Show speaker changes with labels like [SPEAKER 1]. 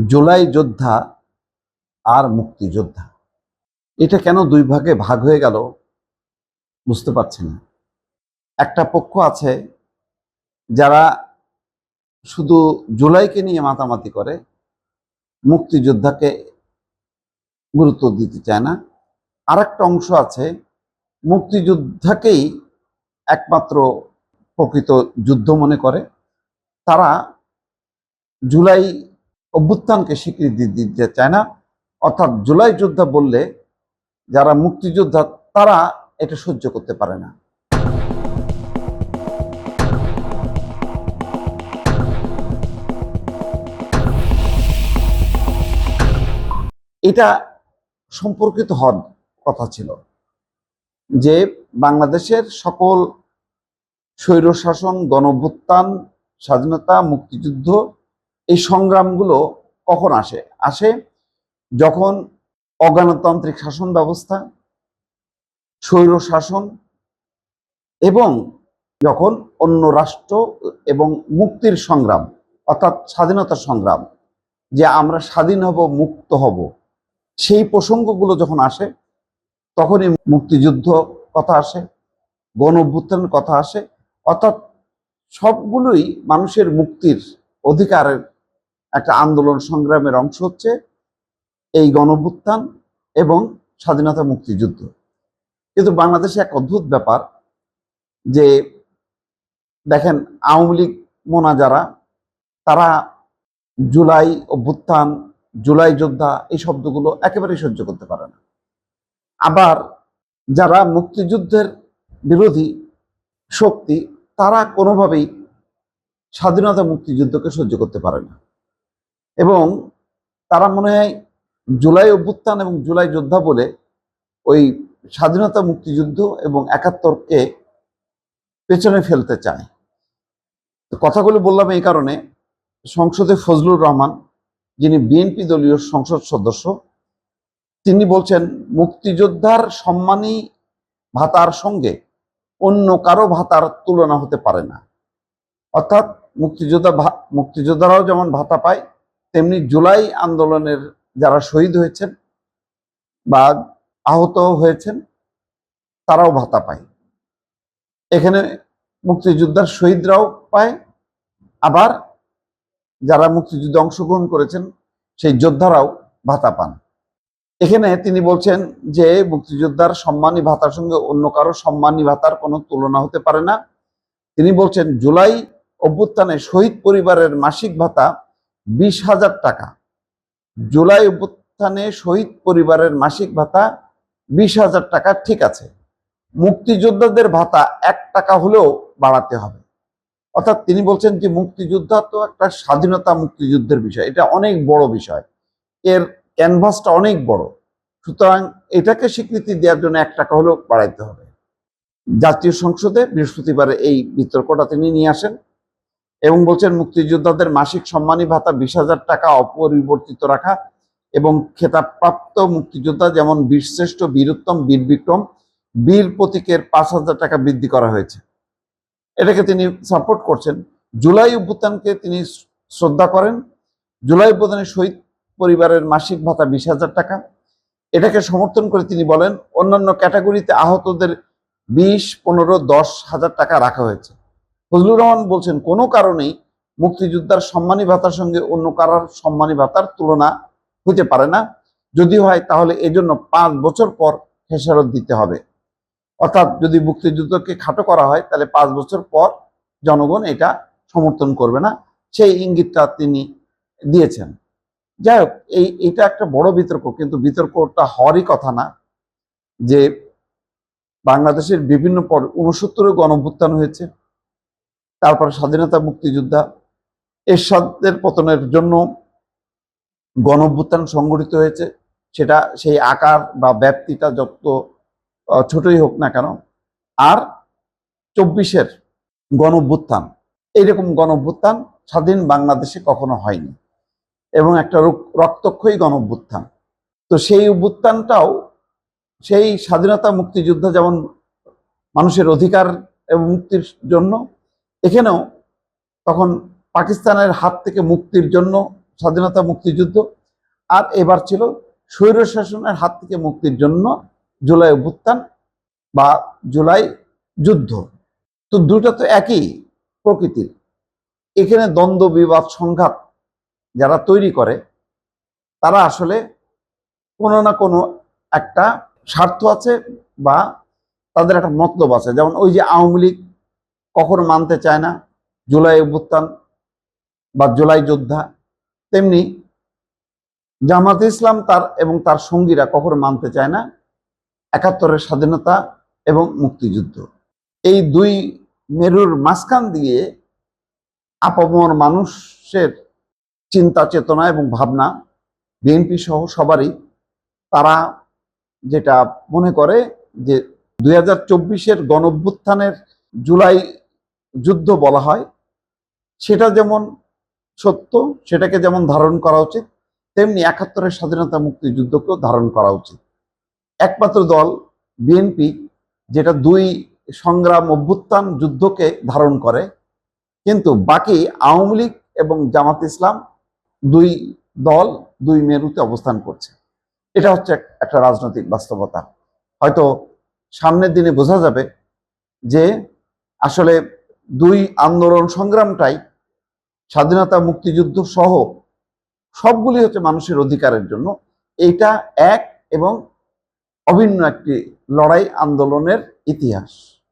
[SPEAKER 1] জুলাই যোদ্ধা আর মুক্তিযোদ্ধা, এটা কেন দুই ভাগে ভাগ হয়ে গেল বুঝতে পারছি না। একটা পক্ষ আছে যারা শুধু জুলাইকে নিয়ে মাতামাতি করে, মুক্তিযোদ্ধাকে গুরুত্ব দিতে চায় না। আর একটা অংশ আছে মুক্তিযোদ্ধাকেই একমাত্র প্রকৃত যুদ্ধ মনে করে। তারা জুলাই অভ্যুত্থানকে স্বীকৃতি দিতে চায় না, অর্থাৎ জুলাই যোদ্ধা বললে যারা মুক্তিযোদ্ধা তারা এটা সহ্য করতে পারে না। এটা সম্পর্কিত হওয়ার কথা ছিল যে বাংলাদেশের সকল স্বৈরশাসন, গণঅভ্যুত্থান, স্বাধীনতা, মুক্তিযুদ্ধ এই সংগ্রামগুলো কখন আসে যখন অগণতান্ত্রিক শাসন ব্যবস্থা, স্বৈরশাসন এবং যখন অন্য রাষ্ট্র এবং মুক্তির সংগ্রাম অর্থাৎ স্বাধীনতার সংগ্রাম, যে আমরা স্বাধীন হব, মুক্ত হব, সেই প্রসঙ্গগুলো যখন আসে তখনই মুক্তিযুদ্ধ কথা আসে, গণ অভ্যুত্থানের কথা আসে। অর্থাৎ সবগুলোই মানুষের মুক্তির অধিকারের একটা আন্দোলন সংগ্রামের অংশ হচ্ছে এই গণ অভ্যুত্থান এবং স্বাধীনতা মুক্তিযুদ্ধ। কিন্তু বাংলাদেশে এক অদ্ভুত ব্যাপার যে দেখেন, আওয়ামী লীগ মোনা যারা, তারা জুলাই অভ্যুত্থান, জুলাই যোদ্ধা এই শব্দগুলো একেবারেই সহ্য করতে পারে না। আবার যারা মুক্তিযুদ্ধের বিরোধী শক্তি, তারা কোনোভাবেই স্বাধীনতা মুক্তিযুদ্ধকে সহ্য করতে পারে না এবং তারা মনে হয় জুলাই অভ্যুত্থান এবং জুলাই যোদ্ধা বলে ওই স্বাধীনতা মুক্তিযুদ্ধ এবং ৭১কে পেছনে ফেলতে চায়। কথাগুলো বললাম এই কারণে, সংসদে ফজলুর রহমান, যিনি বিএনপি দলীয় সংসদ সদস্য, তিনি বলছেন মুক্তিযোদ্ধার সম্মানী ভাতার সঙ্গে অন্য কারো ভাতার তুলনা হতে পারে না। অর্থাৎ মুক্তিযোদ্ধারাও যেমন ভাতা পায়, তেমনি জুলাই আন্দোলনের যারা শহীদ হয়েছেন বা আহত হয়েছেন তারাও ভাতা পায়। এখানে মুক্তিযোদ্ধার শহীদরাও পায়, আবার যারা মুক্তিযুদ্ধে অংশগ্রহণ করেছেন সেই যোদ্ধারাও ভাতা পান। এখানে তিনি বলছেন যে মুক্তিযোদ্ধার সম্মানী ভাতার সঙ্গে অন্য কারো সম্মানী ভাতার কোনো তুলনা হতে পারে না। তিনি বলছেন জুলাই অভ্যুত্থানে শহীদ পরিবারের মাসিক ভাতা ২০,০০০ টাকা। জুলাই অভ্যুত্থানে শহীদ পরিবারের মাসিক ভাতা ২০,০০০ টাকা, ঠিক আছে, মুক্তিযোদ্ধাদের ভাতা ১ টাকা হলেও বাড়াতে হবে। অর্থাৎ তিনি বলছেন যে মুক্তিযোদ্ধা তো একটা স্বাধীনতা মুক্তিযুদ্ধের বিষয়, এটা অনেক বড় বিষয়, এর ক্যানভাসটা অনেক বড়, সুতরাং এটাকে স্বীকৃতি দেওয়ার জন্য ১ টাকা হলেও বাড়াইতে হবে। জাতীয় সংসদে বৃহস্পতিবারে এই বিতর্কটা তিনি নিয়ে আসেন এবং বলছেন মুক্তিযোদ্ধাদের মাসিক সম্মানী ভাতা ২০,০০০ টাকা অপরিবর্তিত রাখা এবং খেতাবপ্রাপ্ত মুক্তিযোদ্ধা যেমন বীরশ্রেষ্ঠ, বীরুত্তম, বীর বিক্রম, বীর প্রতীকের ৫,০০০ টাকা বৃদ্ধি করা হয়েছে। এটাকে তিনি সাপোর্ট করছেন। জুলাই অভ্যুত্থানকে তিনি শ্রদ্ধা করেন। জুলাই অভ্যুত্থানে শহীদ পরিবারের মাসিক ভাতা ২০,০০০ টাকা, এটাকে সমর্থন করে তিনি বলেন অন্যান্য ক্যাটাগরিতে আহতদের ২০, ১৫, ১০,০০০ টাকা রাখা হয়েছে। ফজলুর রহমান বলছেন কোনো কারণেই মুক্তিযোদ্ধার সম্মানী ভাতার সঙ্গে অন্য কারোর সম্মানী ভাতার তুলনা হতে পারে না। যদি হয় তাহলে এজন্য ৫ বছর পর খেসারত দিতে হবে। অর্থাৎ যদি মুক্তিযুদ্ধকে খাটো করা হয় তাহলে ৫ বছর পর জনগণ এটা সমর্থন করবে না, সেই ইঙ্গিতটা তিনি দিয়েছেন। যাই হোক, এটা একটা বড় বিতর্ক, কিন্তু বিতর্কটা হওয়ারই কথা না। যে বাংলাদেশের বিভিন্ন পর ৬৯ গণঅভ্যুত্থান হয়েছে, তারপরে স্বাধীনতা মুক্তিযোদ্ধা, এরশাদের পতনের জন্য গণঅভ্যুত্থান সংগঠিত হয়েছে, সেটা সেই আকার বা ব্যাপ্তিটা যত ছোটই হোক না কেন। আর ২৪-এর গণঅভ্যুত্থান, এইরকম গণঅভ্যুত্থান স্বাধীন বাংলাদেশে কখনো হয়নি এবং একটা রক্তক্ষয়ী গণঅভ্যুত্থান। তো সেই অভ্যুত্থানটাও সেই স্বাধীনতা মুক্তিযুদ্ধ যেমন মানুষের অধিকার এবং মুক্তির জন্য, এখানেও তখন পাকিস্তানের হাত থেকে মুক্তির জন্য স্বাধীনতা মুক্তিযুদ্ধ, আর এবার ছিল স্বৈরশাসনের হাত থেকে মুক্তির জন্য জুলাই অভ্যুত্থান বা জুলাই যুদ্ধ। তো দুটো তো একই প্রকৃতির। এখানে দ্বন্দ্ব, বিবাদ, সংঘাত যারা তৈরি করে তারা আসলে কোনো না কোনো একটা স্বার্থ আছে বা তাদের একটা মতলব আছে। যেমন ওই যে আওয়ামী লীগ কখনো মানতে চায় না জুলাই অভ্যুত্থান বা জুলাই যোদ্ধা, তেমনি জামাতে ইসলাম এবং তার সঙ্গীরা কখনো মানতে চায় না ৭১-এর স্বাধীনতা এবং মুক্তিযুদ্ধ। এই দুই মেরুর মাঝখান দিয়ে আপামর মানুষের চিন্তা চেতনা এবং ভাবনা, বিএনপি সহ সবারই, তারা যেটা মনে করে যে ২০২৪-এর গণঅভ্যুত্থানের জুলাই যুদ্ধ বলা হয়, সেটা যেমন সত্য, সেটাকে যেমন ধারণ করা উচিত, তেমনি ৭১-এর স্বাধীনতা মুক্তিযুদ্ধকেও ধারণ করা উচিত। একমাত্র দল বিএনপি যেটা দুই সংগ্রাম অভ্যুত্থান যুদ্ধকে ধারণ করে, কিন্তু বাকি আওয়ামী লীগ এবং জামাত ইসলাম দুই দল দুই মেরুতে অবস্থান করছে। এটা হচ্ছে একটা রাজনৈতিক বাস্তবতা। হয়তো সামনের দিনে বোঝা যাবে যে আসলে দুই আন্দোলন সংগ্রামটাই স্বাধীনতা মুক্তিযুদ্ধ সহ সবগুলি হচ্ছে মানুষের অধিকারের জন্য। এইটা এক এবং অভিন্ন একটি লড়াই আন্দোলনের ইতিহাস।